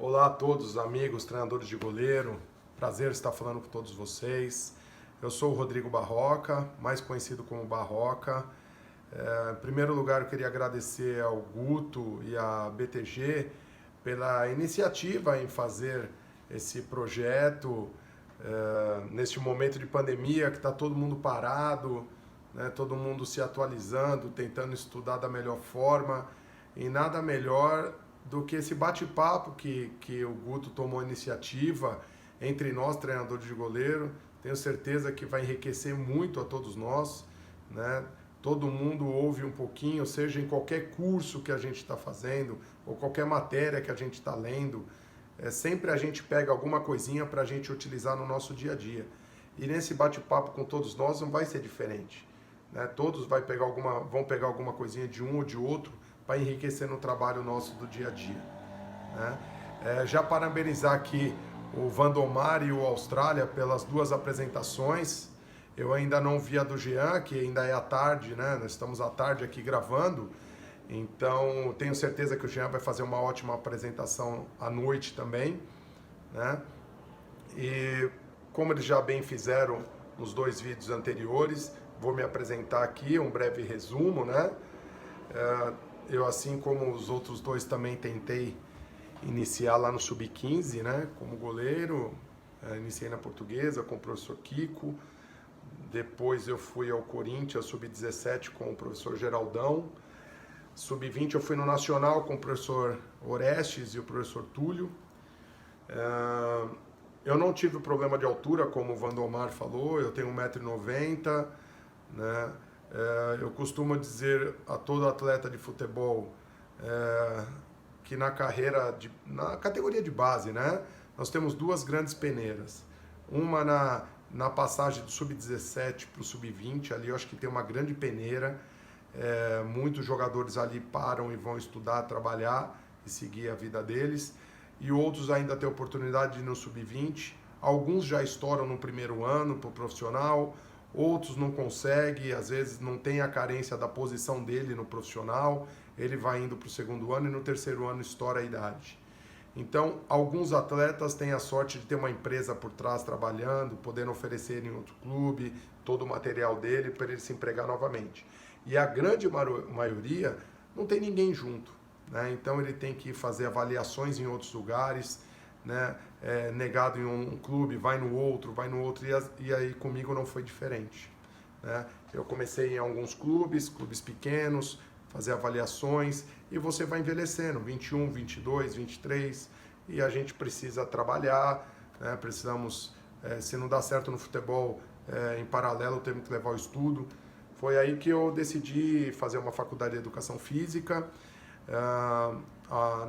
Olá a todos, amigos, treinadores de goleiro. Prazer estar falando com todos vocês. Eu sou o Rodrigo Barroca, mais conhecido como Barroca. Em primeiro lugar, eu queria agradecer ao Guto e à BTG pela iniciativa em fazer esse projeto neste momento de pandemia que está todo mundo parado, né? Todo mundo se atualizando, tentando estudar da melhor forma, e nada melhor do que esse bate-papo que o Guto tomou a iniciativa entre nós, treinadores de goleiro. Tenho certeza que vai enriquecer muito a todos nós, né? Todo mundo ouve um pouquinho, seja em qualquer curso que a gente está fazendo, ou qualquer matéria que a gente está lendo, sempre a gente pega alguma coisinha para a gente utilizar no nosso dia a dia. E nesse bate-papo com todos nós não vai ser diferente, né? Todos vão pegar alguma coisinha de um ou de outro para enriquecer no trabalho nosso do dia a dia, né? Já parabenizar aqui o Vandomar e o Austrália pelas duas apresentações. Eu ainda não vi a do Jean, que ainda é à tarde, né? Nós estamos à tarde aqui gravando, então tenho certeza que o Jean vai fazer uma ótima apresentação à noite também, né? E como eles já bem fizeram nos dois vídeos anteriores, vou me apresentar aqui, um breve resumo, né? Eu, assim como os outros dois, também tentei iniciar lá no Sub-15, né? Como goleiro, iniciei na Portuguesa com o professor Kiko, depois eu fui ao Corinthians Sub-17 com o professor Geraldão, Sub-20 eu fui no Nacional com o professor Orestes e o professor Túlio. Eu não tive problema de altura, como o Vandomar falou, eu tenho 1,90 m, né? Eu costumo dizer a todo atleta de futebol que na categoria de base, né, nós temos duas grandes peneiras. Uma na passagem do Sub-17 para o Sub-20, ali eu acho que tem uma grande peneira. Muitos jogadores ali param e vão estudar, trabalhar e seguir a vida deles. E outros ainda têm oportunidade de ir no Sub-20. Alguns já estouram no primeiro ano para o profissional, outros não conseguem, às vezes não tem a carência da posição dele no profissional, ele vai indo para o segundo ano e no terceiro ano estoura a idade. Então, alguns atletas têm a sorte de ter uma empresa por trás trabalhando, podendo oferecer em outro clube todo o material dele para ele se empregar novamente. E a grande maioria não tem ninguém junto, né? Então ele tem que fazer avaliações em outros lugares, né? Negado em um clube, vai no outro, e aí comigo não foi diferente, né? Eu comecei em alguns clubes pequenos, fazer avaliações, e você vai envelhecendo, 21, 22, 23, e a gente precisa trabalhar, né? Precisamos, se não dá certo no futebol, em paralelo temos que levar o estudo. Foi aí que eu decidi fazer uma faculdade de educação física.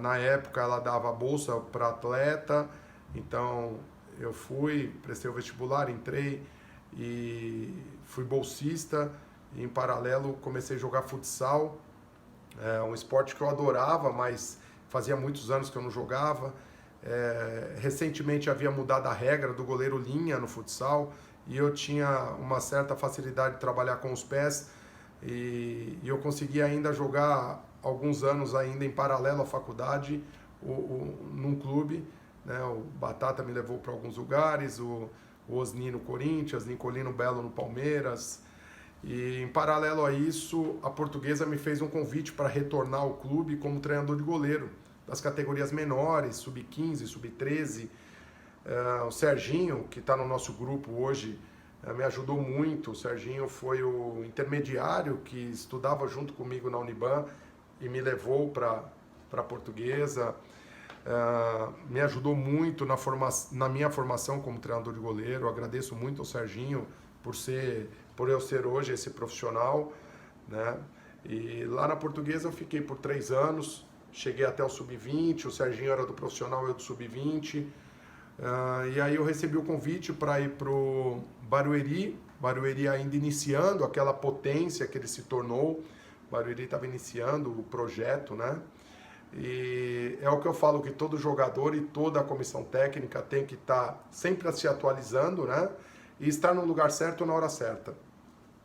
Na época ela dava bolsa para atleta, então eu prestei o vestibular, entrei e fui bolsista, e em paralelo comecei a jogar futsal, um esporte que eu adorava, mas fazia muitos anos que eu não jogava. Recentemente havia mudado a regra do goleiro linha no futsal, e eu tinha uma certa facilidade de trabalhar com os pés, e eu consegui ainda jogar alguns anos ainda em paralelo à faculdade, num clube, né? O Batata me levou para alguns lugares, o Osni no Corinthians, Nicolino Belo no Palmeiras, e em paralelo a isso, a Portuguesa me fez um convite para retornar ao clube como treinador de goleiro, das categorias menores, Sub-15, Sub-13, o Serginho, que está no nosso grupo hoje, me ajudou muito. O Serginho foi o intermediário que estudava junto comigo na Uniban e me levou para a Portuguesa. Me ajudou muito na minha formação como treinador de goleiro. Eu agradeço muito ao Serginho por eu ser hoje esse profissional, né? E lá na Portuguesa eu fiquei por 3 anos, cheguei até o Sub-20, o Serginho era do profissional, eu do Sub-20. E aí eu recebi o convite para ir para o Barueri ainda iniciando aquela potência que ele se tornou. Barueri estava iniciando o projeto, né? E é o que eu falo, que todo jogador e toda a comissão técnica tem que estar sempre se atualizando, né? E estar no lugar certo na hora certa.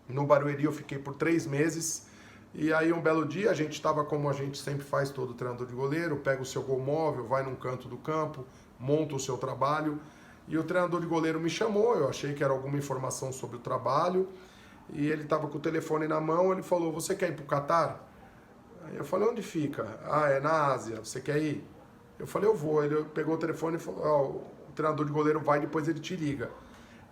No Barueri eu fiquei por 3 meses, E aí um belo dia a gente estava como a gente sempre faz, todo treinador de goleiro, pega o seu gol móvel, vai num canto do campo, monta o seu trabalho. E o treinador de goleiro me chamou, eu achei que era alguma informação sobre o trabalho. E ele estava com o telefone na mão, ele falou, você quer ir para o Catar? Aí eu falei, onde fica? Ah, é na Ásia, você quer ir? Eu falei, eu vou. Ele pegou o telefone e falou, o treinador de goleiro vai, depois ele te liga.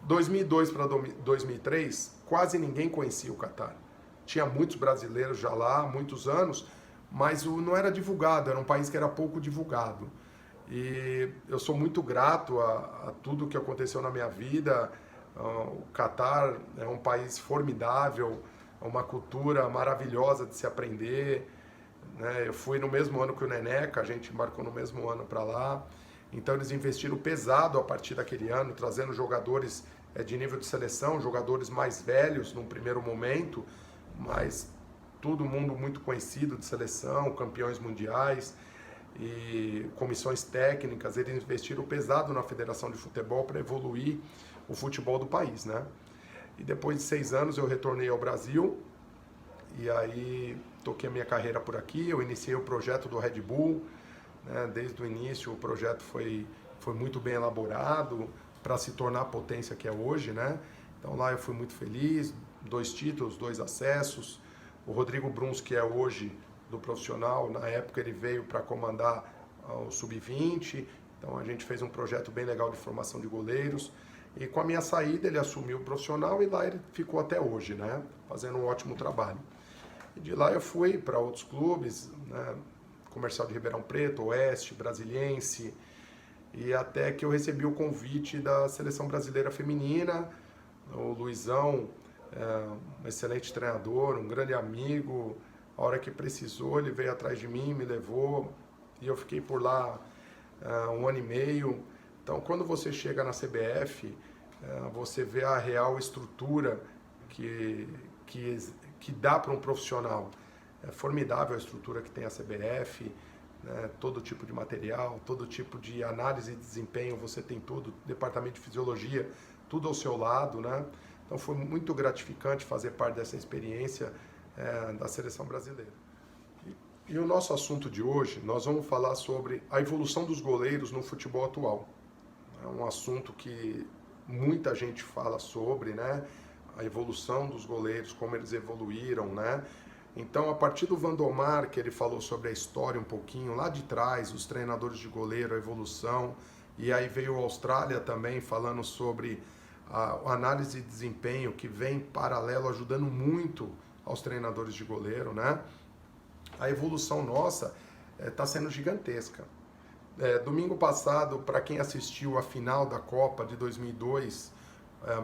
2002 para 2003, quase ninguém conhecia o Catar. Tinha muitos brasileiros já lá, há muitos anos, mas não era divulgado, era um país que era pouco divulgado. E eu sou muito grato a tudo que aconteceu na minha vida. O Catar é um país formidável, uma cultura maravilhosa de se aprender, né? Eu fui no mesmo ano que o Neneca, a gente embarcou no mesmo ano para lá. Então eles investiram pesado a partir daquele ano, trazendo jogadores de nível de seleção, jogadores mais velhos num primeiro momento, mas todo mundo muito conhecido de seleção, campeões mundiais e comissões técnicas. Eles investiram pesado na Federação de Futebol para evoluir o futebol do país, né? E depois de 6 anos eu retornei ao Brasil e aí toquei a minha carreira por aqui. Eu iniciei o projeto do Red Bull, né? Desde o início o projeto foi muito bem elaborado para se tornar a potência que é hoje, né? Então lá eu fui muito feliz, 2 títulos, 2 acessos. O Rodrigo Bruns, que é hoje do profissional, na época ele veio para comandar o Sub-20, então a gente fez um projeto bem legal de formação de goleiros. E com a minha saída ele assumiu o profissional e lá ele ficou até hoje, né? Fazendo um ótimo trabalho. E de lá eu fui para outros clubes, né? Comercial de Ribeirão Preto, Oeste, Brasiliense, e até que eu recebi o convite da Seleção Brasileira Feminina. O Luizão, um excelente treinador, um grande amigo, a hora que precisou ele veio atrás de mim, me levou, e eu fiquei por lá 1 ano e meio. Então quando você chega na CBF, você vê a real estrutura que dá para um profissional. É formidável a estrutura que tem a CBF, né? Todo tipo de material, todo tipo de análise de desempenho, você tem tudo, departamento de fisiologia, tudo ao seu lado, né? Então foi muito gratificante fazer parte dessa experiência da seleção brasileira. E o nosso assunto de hoje, nós vamos falar sobre a evolução dos goleiros no futebol atual. É um assunto que muita gente fala sobre, né? A evolução dos goleiros, como eles evoluíram, né? Então, a partir do Vandomar, que ele falou sobre a história um pouquinho, lá de trás, os treinadores de goleiro, a evolução, e aí veio a Austrália também falando sobre a análise de desempenho, que vem em paralelo, ajudando muito aos treinadores de goleiro, né? A evolução nossa está sendo gigantesca. Domingo passado, para quem assistiu a final da Copa de 2002,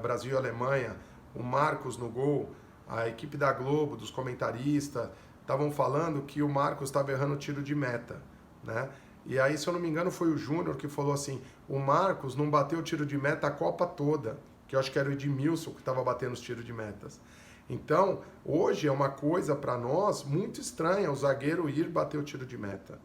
Brasil e Alemanha, o Marcos no gol, a equipe da Globo, dos comentaristas, estavam falando que o Marcos estava errando tiro de meta, né? E aí, se eu não me engano, foi o Júnior que falou assim, o Marcos não bateu tiro de meta a Copa toda, que eu acho que era o Edmilson que estava batendo os tiros de metas. Então, hoje é uma coisa para nós muito estranha o zagueiro ir bater o tiro de meta.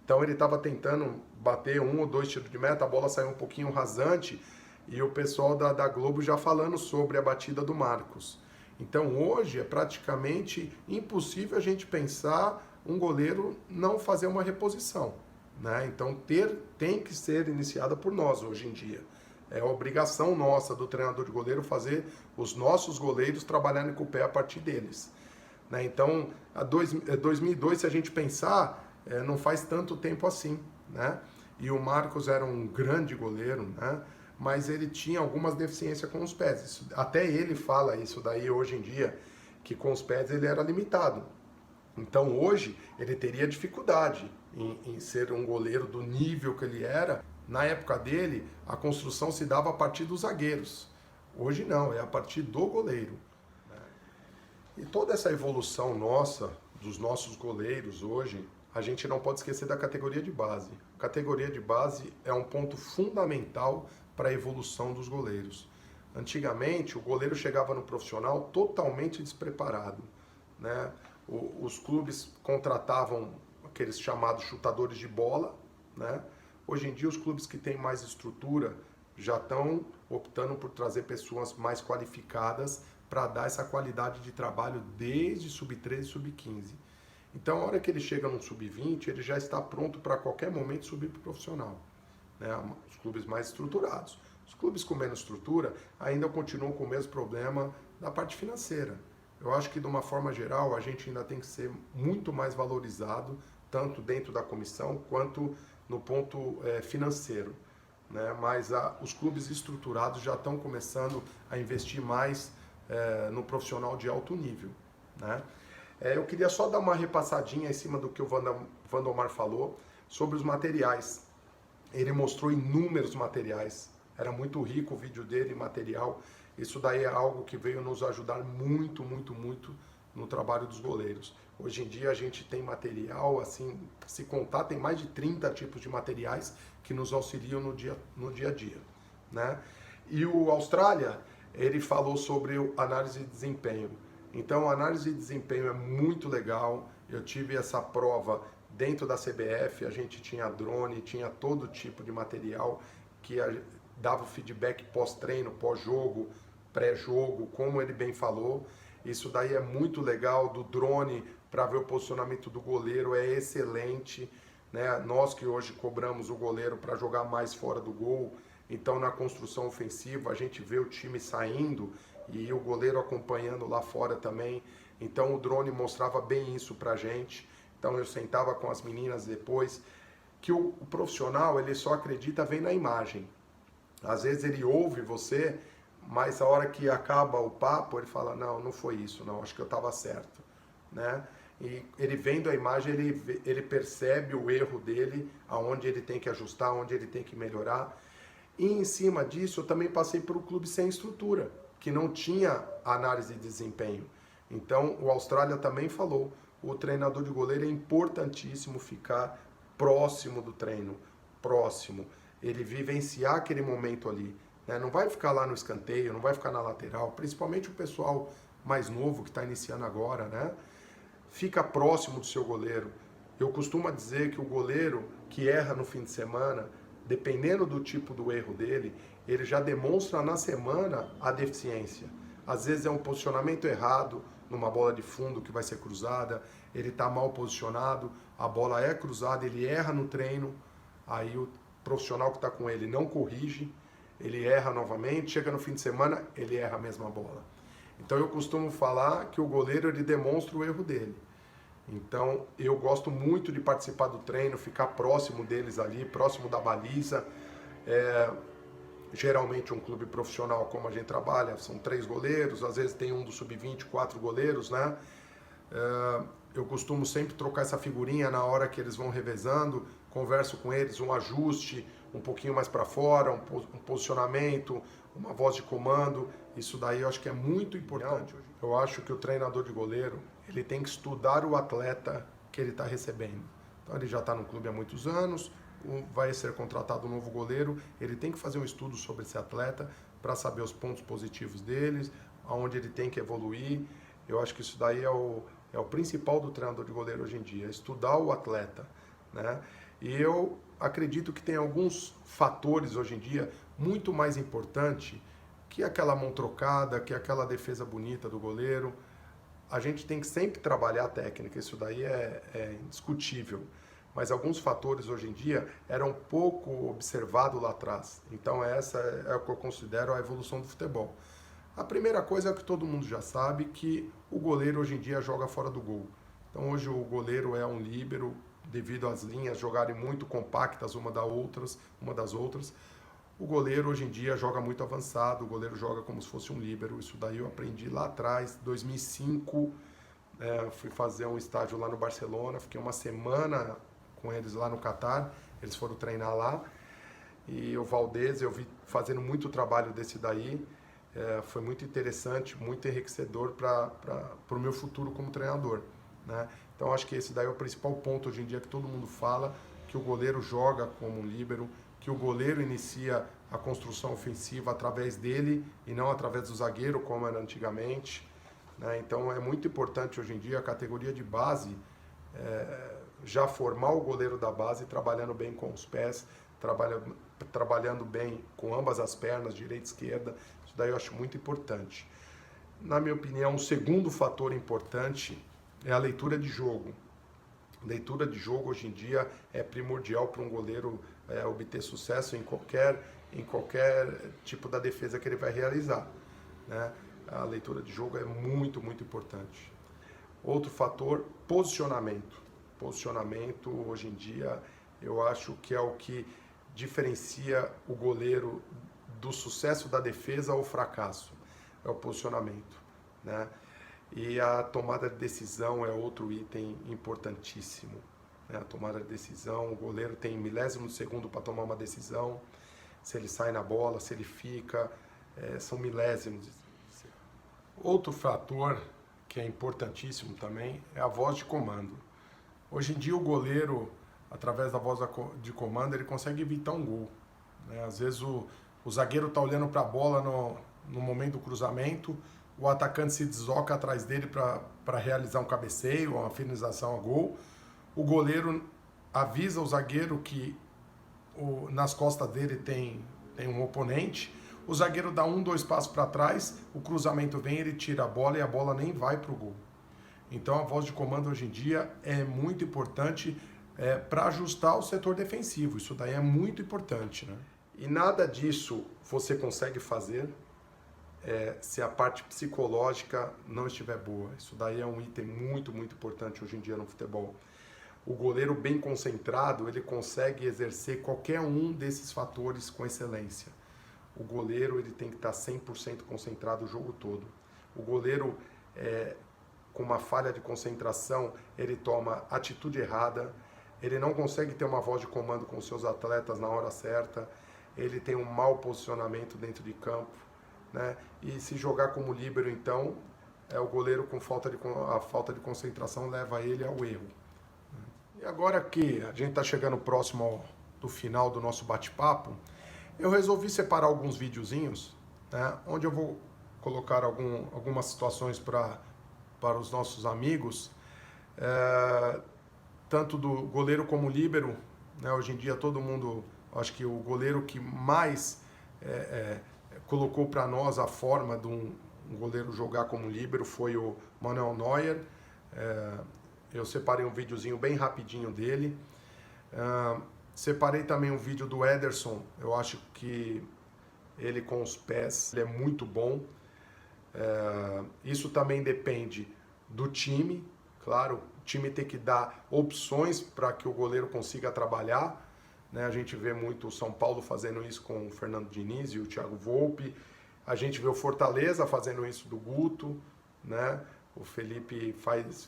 Então ele estava tentando bater 1 ou 2 tiros de meta, a bola saiu um pouquinho rasante e o pessoal da Globo já falando sobre a batida do Marcos. Então hoje é praticamente impossível a gente pensar um goleiro não fazer uma reposição, né? Então tem que ser iniciada por nós hoje em dia. É obrigação nossa do treinador de goleiro fazer os nossos goleiros trabalharem com o pé a partir deles, né? Então, 2002, se a gente pensar, não faz tanto tempo assim, né? E o Marcos era um grande goleiro, né? Mas ele tinha algumas deficiências com os pés. Até ele fala isso daí hoje em dia, que com os pés ele era limitado. Então hoje ele teria dificuldade em ser um goleiro do nível que ele era. Na época dele, a construção se dava a partir dos zagueiros. Hoje não, é a partir do goleiro. E toda essa evolução nossa, dos nossos goleiros hoje, a gente não pode esquecer da categoria de base. A categoria de base é um ponto fundamental para a evolução dos goleiros. Antigamente, o goleiro chegava no profissional totalmente despreparado, né? Os clubes contratavam aqueles chamados chutadores de bola, né? Hoje em dia, os clubes que têm mais estrutura já estão optando por trazer pessoas mais qualificadas para dar essa qualidade de trabalho desde sub-13 e sub-15. Então, a hora que ele chega no sub-20, ele já está pronto para qualquer momento subir para o profissional, né? Os clubes mais estruturados. Os clubes com menos estrutura ainda continuam com o mesmo problema da parte financeira. Eu acho que, de uma forma geral, a gente ainda tem que ser muito mais valorizado, tanto dentro da comissão quanto no ponto financeiro, né? Mas os clubes estruturados já estão começando a investir mais no profissional de alto nível, né? Eu queria só dar uma repassadinha em cima do que o Vandomar falou sobre os materiais. Ele mostrou inúmeros materiais, era muito rico o vídeo dele, material. Isso daí é algo que veio nos ajudar muito, muito, muito no trabalho dos goleiros. Hoje em dia a gente tem material, assim, se contar, tem mais de 30 tipos de materiais que nos auxiliam no dia a dia, né? E o Austrália, ele falou sobre análise de desempenho. Então, a análise de desempenho é muito legal. Eu tive essa prova dentro da CBF, a gente tinha drone, tinha todo tipo de material que dava o feedback pós-treino, pós-jogo, pré-jogo, como ele bem falou. Isso daí é muito legal, do drone para ver o posicionamento do goleiro é excelente, né? Nós que hoje cobramos o goleiro para jogar mais fora do gol, então na construção ofensiva a gente vê o time saindo e o goleiro acompanhando lá fora também. Então o drone mostrava bem isso pra gente. Então eu sentava com as meninas depois, que o profissional ele só acredita vendo a imagem. Às vezes ele ouve você, mas a hora que acaba o papo, ele fala, não foi isso, não, acho que eu estava certo, né? E ele vendo a imagem, ele percebe o erro dele, aonde ele tem que ajustar, onde ele tem que melhorar. E em cima disso, eu também passei por um clube sem estrutura, que não tinha análise de desempenho. Então, o Austrália também falou, o treinador de goleiro é importantíssimo ficar próximo do treino, próximo. Ele vivenciar aquele momento ali, né? Não vai ficar lá no escanteio, não vai ficar na lateral, principalmente o pessoal mais novo que está iniciando agora, né? Fica próximo do seu goleiro. Eu costumo dizer que o goleiro que erra no fim de semana, dependendo do tipo do erro dele, ele já demonstra na semana a deficiência. Às vezes é um posicionamento errado numa bola de fundo que vai ser cruzada, ele está mal posicionado, a bola é cruzada, ele erra no treino, aí o profissional que está com ele não corrige, ele erra novamente, chega no fim de semana, ele erra a mesma bola. Então eu costumo falar que o goleiro ele demonstra o erro dele. Então eu gosto muito de participar do treino, ficar próximo deles ali, próximo da baliza. Geralmente um clube profissional como a gente trabalha, são 3 goleiros, às vezes tem um do sub-20, 4 goleiros, né? Eu costumo sempre trocar essa figurinha na hora que eles vão revezando, converso com eles, um ajuste um pouquinho mais para fora, um posicionamento, uma voz de comando. Isso daí eu acho que é muito importante. Eu acho que o treinador de goleiro, ele tem que estudar o atleta que ele está recebendo. Então ele já está no clube há muitos anos, vai ser contratado um novo goleiro, ele tem que fazer um estudo sobre esse atleta para saber os pontos positivos deles, aonde ele tem que evoluir. Eu acho que isso daí é o principal do treinador de goleiro hoje em dia, estudar o atleta, né? E eu acredito que tem alguns fatores hoje em dia muito mais importante que aquela mão trocada, que aquela defesa bonita do goleiro. A gente tem que sempre trabalhar a técnica, isso daí é indiscutível. Mas alguns fatores hoje em dia eram pouco observados lá atrás. Então essa é o que eu considero a evolução do futebol. A primeira coisa é que todo mundo já sabe, que o goleiro hoje em dia joga fora do gol. Então hoje o goleiro é um líbero, devido às linhas jogarem muito compactas uma das outras. O goleiro hoje em dia joga muito avançado, o goleiro joga como se fosse um líbero. Isso daí eu aprendi lá atrás, 2005, fui fazer um estágio lá no Barcelona, fiquei uma semana com eles lá no Catar, eles foram treinar lá, e o Valdez, eu vi fazendo muito trabalho desse daí, foi muito interessante, muito enriquecedor para o meu futuro como treinador, né? Então acho que esse daí é o principal ponto hoje em dia que todo mundo fala, que o goleiro joga como um líbero, que o goleiro inicia a construção ofensiva através dele e não através do zagueiro, como era antigamente, né? Então é muito importante hoje em dia a categoria de base já formar o goleiro da base trabalhando bem com os pés, trabalhando bem com ambas as pernas, direita e esquerda. Isso daí eu acho muito importante. na minha opinião, o segundo fator importante é a leitura de jogo. Leitura de jogo hoje em dia é primordial para um goleiro obter sucesso em qualquer tipo da defesa que ele vai realizar, né? A leitura de jogo é muito, muito importante. Outro fator, posicionamento. Posicionamento, hoje em dia, eu acho que é o que diferencia o goleiro do sucesso da defesa ou fracasso. É o posicionamento, né? E a tomada de decisão é outro item importantíssimo, né? A tomada de decisão, o goleiro tem milésimo de segundo para tomar uma decisão, se ele sai na bola, se ele fica, são milésimos. Outro fator que é importantíssimo também é a voz de comando. Hoje em dia o goleiro, através da voz de comando, ele consegue evitar um gol, né? Às vezes o zagueiro está olhando para a bola no momento do cruzamento, o atacante se desloca atrás dele para realizar um cabeceio, uma finalização a gol. O goleiro avisa o zagueiro que nas costas dele tem um oponente. O zagueiro dá 2 passos para trás, o cruzamento vem, ele tira a bola e a bola nem vai para o gol. Então a voz de comando hoje em dia é muito importante para ajustar o setor defensivo. Isso daí é muito importante, né? E nada disso você consegue fazer se a parte psicológica não estiver boa. Isso daí é um item muito, muito importante hoje em dia no futebol. O goleiro bem concentrado, ele consegue exercer qualquer um desses fatores com excelência. O goleiro ele tem que estar 100% concentrado o jogo todo. O goleiro, com uma falha de concentração, ele toma atitude errada, ele não consegue ter uma voz de comando com seus atletas na hora certa, ele tem um mau posicionamento dentro de campo, né? E se jogar como líbero, então, o goleiro com a falta de concentração leva ele ao erro. E agora que a gente está chegando próximo do final do nosso bate-papo, eu resolvi separar alguns videozinhos, né, onde eu vou colocar algumas situações para os nossos amigos, tanto do goleiro como líbero, né? Hoje em dia todo mundo, acho que o goleiro que mais colocou para nós a forma de um goleiro jogar como líbero foi o Manuel Neuer. Eu separei um videozinho bem rapidinho dele. Separei também um vídeo do Ederson. Eu acho que ele com os pés ele é muito bom. Isso também depende do time. Claro, o time tem que dar opções para que o goleiro consiga trabalhar, né? A gente vê muito o São Paulo fazendo isso com o Fernando Diniz e o Thiago Volpi. A gente vê o Fortaleza fazendo isso do Guto, né? O Felipe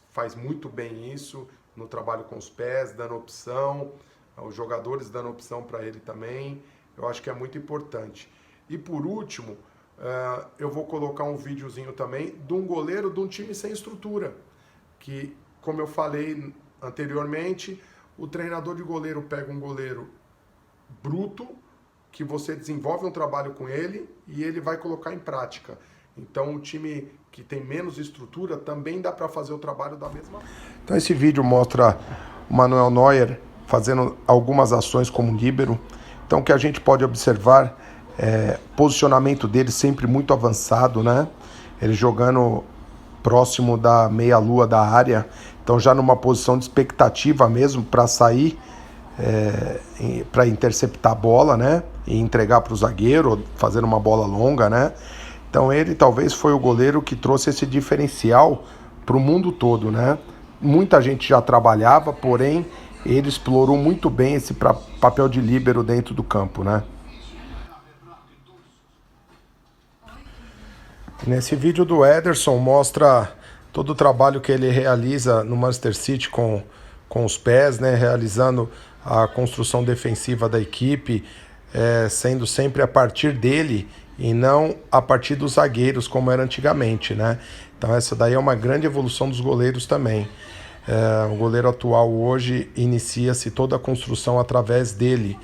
faz muito bem isso no trabalho com os pés, dando opção, os jogadores dando opção para ele também. Eu acho que é muito importante. E por último, eu vou colocar um videozinho também de um goleiro de um time sem estrutura, que, como eu falei anteriormente, o treinador de goleiro pega um goleiro bruto, que você desenvolve um trabalho com ele e ele vai colocar em prática. Então, o time que tem menos estrutura também dá para fazer o trabalho da mesma forma. Então, esse vídeo mostra o Manuel Neuer fazendo algumas ações como líbero. Então, o que a gente pode observar posicionamento dele sempre muito avançado, né? Ele jogando próximo da meia-lua da área, então já numa posição de expectativa mesmo para sair, para interceptar a bola, né? E entregar para o zagueiro, fazendo uma bola longa, né? Então ele talvez foi o goleiro que trouxe esse diferencial para o mundo todo, né? Muita gente já trabalhava, porém ele explorou muito bem esse papel de líbero dentro do campo, né? Nesse vídeo do Ederson mostra todo o trabalho que ele realiza no Manchester City com os pés, né? Realizando a construção defensiva da equipe, sendo sempre a partir dele e não a partir dos zagueiros, como era antigamente, né? Então essa daí é uma grande evolução dos goleiros também. O goleiro atual hoje inicia-se toda a construção através dele.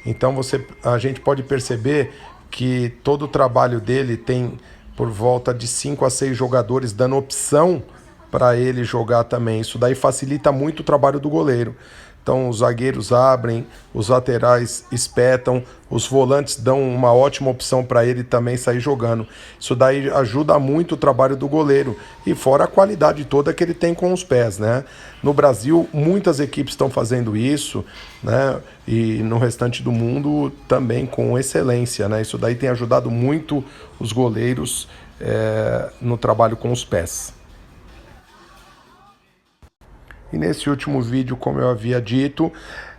Então a gente pode perceber que todo o trabalho dele tem por volta de 5 a 6 jogadores dando opção para ele jogar também. Isso daí facilita muito o trabalho do goleiro. Então os zagueiros abrem, os laterais espetam, os volantes dão uma ótima opção para ele também sair jogando. Isso daí ajuda muito o trabalho do goleiro e fora a qualidade toda que ele tem com os pés, né? No Brasil, muitas equipes estão fazendo isso, né? E no restante do mundo também com excelência, né? Isso daí tem ajudado muito os goleiros no trabalho com os pés. E nesse último vídeo, como eu havia dito,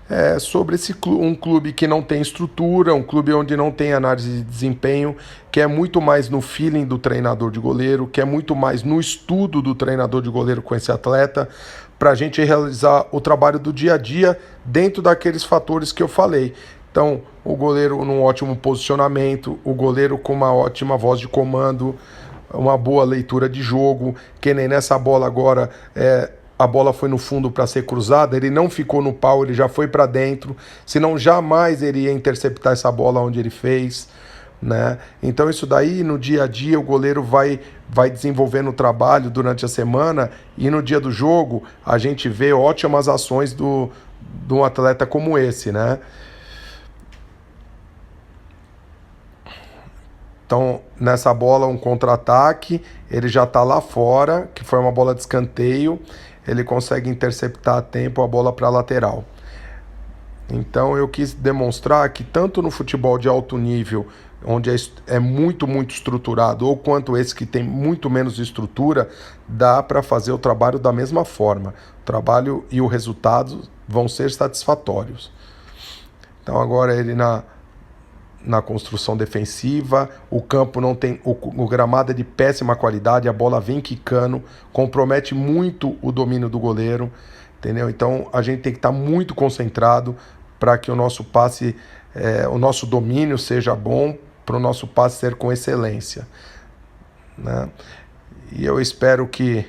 é sobre um clube que não tem estrutura, um clube onde não tem análise de desempenho, que é muito mais no feeling do treinador de goleiro, que é muito mais no estudo do treinador de goleiro com esse atleta, para a gente realizar o trabalho do dia a dia dentro daqueles fatores que eu falei. Então, o goleiro num ótimo posicionamento, o goleiro com uma ótima voz de comando, uma boa leitura de jogo, que nem nessa bola agora a bola foi no fundo para ser cruzada, ele não ficou no pau, ele já foi para dentro, senão jamais ele ia interceptar essa bola onde ele fez, né? Então isso daí no dia a dia o goleiro vai desenvolvendo o trabalho durante a semana e no dia do jogo a gente vê ótimas ações de um atleta como esse, né? Então, nessa bola, um contra-ataque, ele já está lá fora, que foi uma bola de escanteio, ele consegue interceptar a tempo a bola para a lateral. Então, eu quis demonstrar que tanto no futebol de alto nível, onde é muito, muito estruturado, ou quanto esse que tem muito menos estrutura, dá para fazer o trabalho da mesma forma. O trabalho e o resultado vão ser satisfatórios. Então, agora ele na construção defensiva, o campo não tem, o gramado é de péssima qualidade, a bola vem quicando, compromete muito o domínio do goleiro, entendeu? Então a gente tem que estar muito concentrado para que o nosso passe, o nosso domínio seja bom, para o nosso passe ser com excelência, né? E eu espero que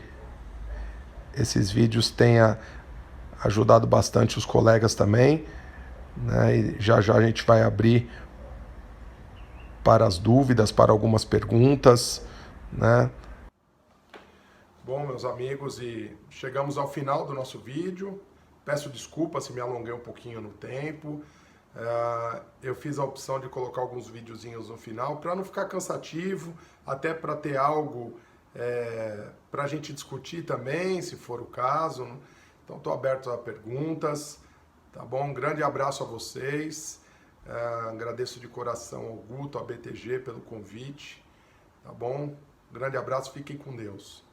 esses vídeos tenham ajudado bastante os colegas também, né? E já já a gente vai abrir para as dúvidas, para algumas perguntas, né? Bom, meus amigos, e chegamos ao final do nosso vídeo. Peço desculpas se me alonguei um pouquinho no tempo. Eu fiz a opção de colocar alguns videozinhos no final para não ficar cansativo, até para ter algo para a gente discutir também, se for o caso. Então, estou aberto a perguntas, tá bom? Um grande abraço a vocês. Agradeço de coração ao Guto, à BTG pelo convite, tá bom? Grande abraço, fiquem com Deus.